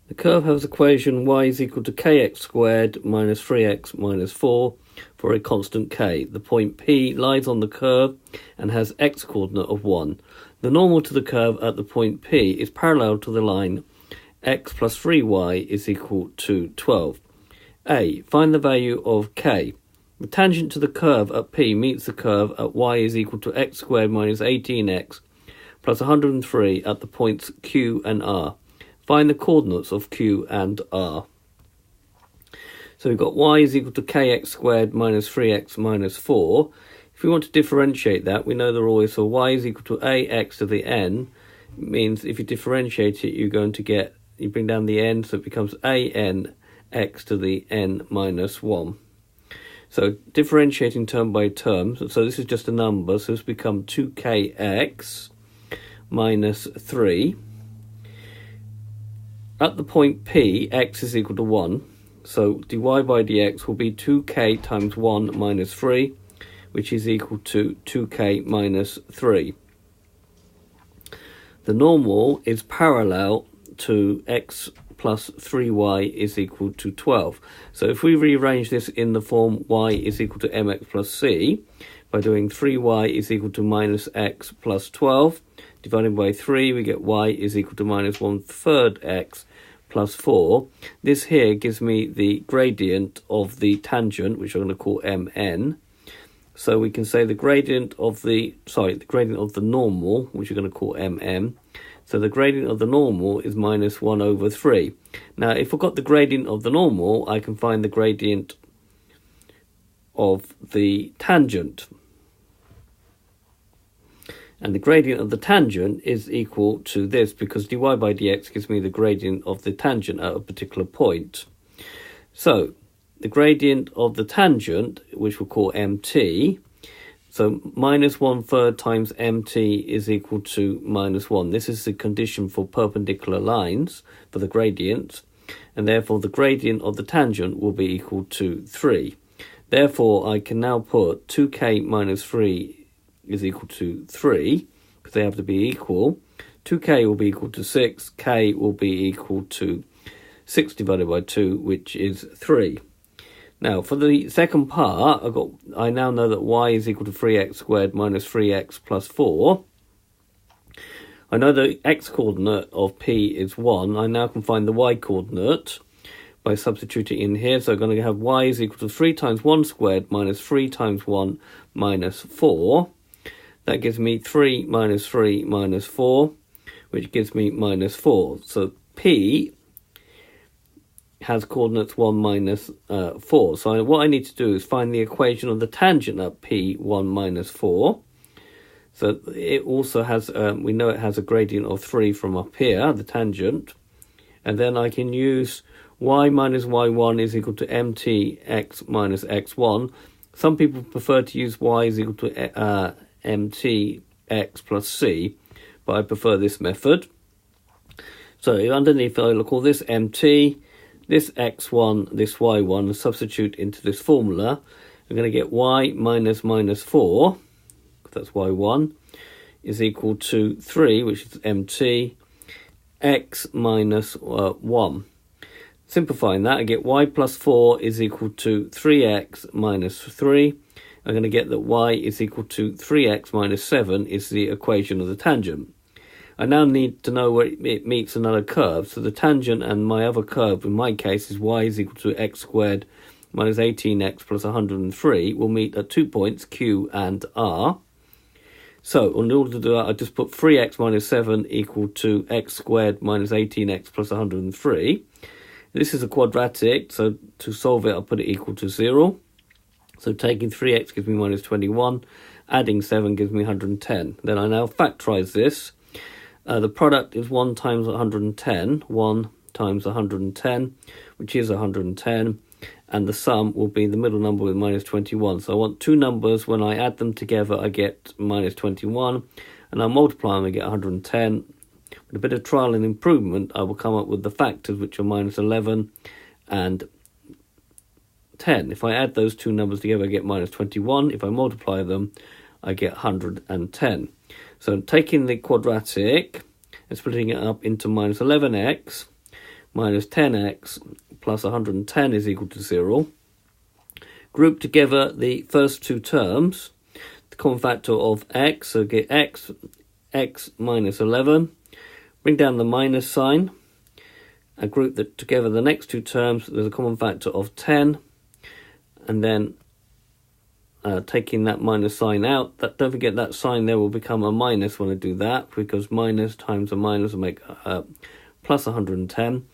The curve has equation y is equal to kx squared minus 3x minus 4 for a constant k. The point P lies on the curve and has x coordinate of 1. The normal to the curve at the point P is parallel to the line x plus 3y is equal to 12. A. Find the value of k. The tangent to the curve at P meets the curve at y is equal to x squared minus 18x plus 103 at the points Q and R. Find the coordinates of Q and R. So we've got y is equal to kx squared minus 3x minus 4. If we want to differentiate that, we know they're always, so y is equal to ax to the n. It means if you differentiate it, you're going to get, you bring down the n, so it becomes an x to the n minus 1. So differentiating term by term, so this is just a number, so this becomes 2kx minus 3. At the point P, x is equal to 1, so dy by dx will be 2k times 1 minus 3, which is equal to 2k minus 3. The normal is parallel to x plus 3y is equal to 12. So if we rearrange this in the form y is equal to mx plus c, by doing 3y is equal to minus x plus 12, divided by 3, we get y is equal to minus 1/3 x plus 4. This here gives me the gradient of the tangent, which I'm going to call mn. So we can say the gradient of the normal, which we're going to call mm. So the gradient of the normal is minus 1/3. Now, if I've got the gradient of the normal, I can find the gradient of the tangent. And the gradient of the tangent is equal to this, because dy by dx gives me the gradient of the tangent at a particular point. So the gradient of the tangent, which we'll call mt, so minus 1/3 times mt is equal to minus 1. This is the condition for perpendicular lines for the gradient, and therefore the gradient of the tangent will be equal to 3. Therefore, I can now put 2k minus 3 is equal to 3, because they have to be equal. 2k will be equal to 6, k will be equal to 6 divided by 2, which is 3. Now, for the second part, I now know that y is equal to 3x squared minus 3x plus 4. I know the x coordinate of P is 1. I now can find the y coordinate by substituting in here. So I'm going to have y is equal to 3 times 1 squared minus 3 times 1 minus 4. That gives me 3 minus 3 minus 4, which gives me minus 4. So P has coordinates 1 minus 4. So what I need to do is find the equation of the tangent at P 1 minus 4. So it also has, we know it has a gradient of 3 from up here, the tangent. And then I can use y minus y1 is equal to mtx minus x1. Some people prefer to use y is equal to mtx plus c, but I prefer this method. So underneath I'll call this mt, this x1, this y1, and substitute into this formula. I'm going to get y minus minus 4, that's y1, is equal to 3, which is mt, x minus 1. Simplifying that, I get y plus 4 is equal to 3x minus 3. I'm going to get that y is equal to 3x minus 7 is the equation of the tangent. I now need to know where it meets another curve. So the tangent and my other curve, in my case, is y is equal to x squared minus 18x plus 103, will meet at 2 points, Q and R. So in order to do that, I just put 3x minus 7 equal to x squared minus 18x plus 103. This is a quadratic, so to solve it, I'll put it equal to 0. So taking 3x gives me minus 21, adding 7 gives me 110. Then I now factorize this. The product is 1 times 110, 1 times 110, which is 110, and the sum will be the middle number with minus 21. So I want two numbers, when I add them together I get minus 21, and I multiply them I get 110. With a bit of trial and improvement I will come up with the factors, which are minus 11 and 10. If I add those two numbers together I get minus 21. If I multiply them I get 110. So taking the quadratic and splitting it up into minus 11x minus 10x plus 110 is equal to 0. Group together the first two terms, the common factor of x, so get x minus 11. Bring down the minus sign and group together the next two terms. There's a common factor of 10, and then taking that minus sign out, don't forget that sign there will become a minus when I do that, because minus times a minus will make plus 110.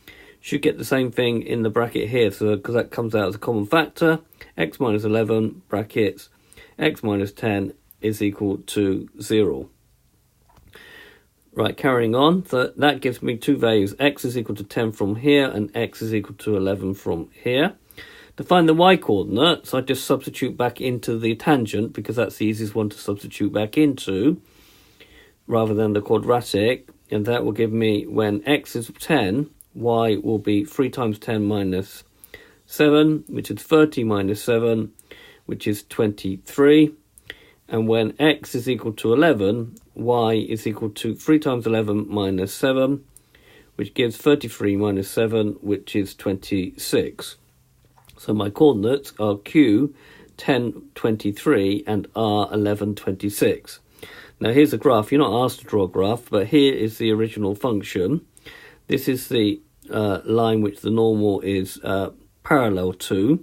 Should get the same thing in the bracket here, so because that comes out as a common factor, x minus 11 brackets x minus 10 is equal to 0. Right, carrying on, so that gives me two values, x is equal to 10 from here and x is equal to 11 from here. To find the y-coordinates, I just substitute back into the tangent, because that's the easiest one to substitute back into, rather than the quadratic, and that will give me, when x is 10, y will be 3 times 10 minus 7, which is 30 minus 7, which is 23. And when x is equal to 11, y is equal to 3 times 11 minus 7, which gives 33 minus 7, which is 26. So my coordinates are q 10, 23 and r 11, 26. Now here's a graph. You're not asked to draw a graph, but here is the original function. This is the line which the normal is parallel to.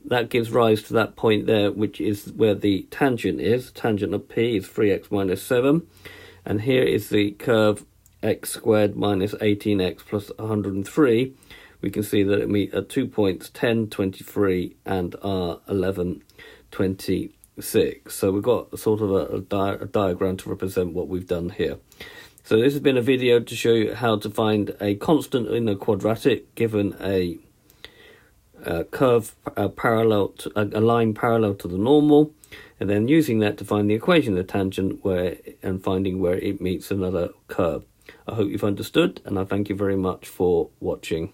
That gives rise to that point there, which is where the tangent is. Tangent of P is 3x minus 7. And here is the curve x squared minus 18x plus 103. We can see that it meets at 2 points, 10, 23 and r 11, 26. So we've got sort of a diagram to represent what we've done here. So this has been a video to show you how to find a constant in a quadratic given a curve parallel to a line parallel to the normal, and then using that to find the equation of the tangent and finding where it meets another curve. I hope you've understood, and I thank you very much for watching.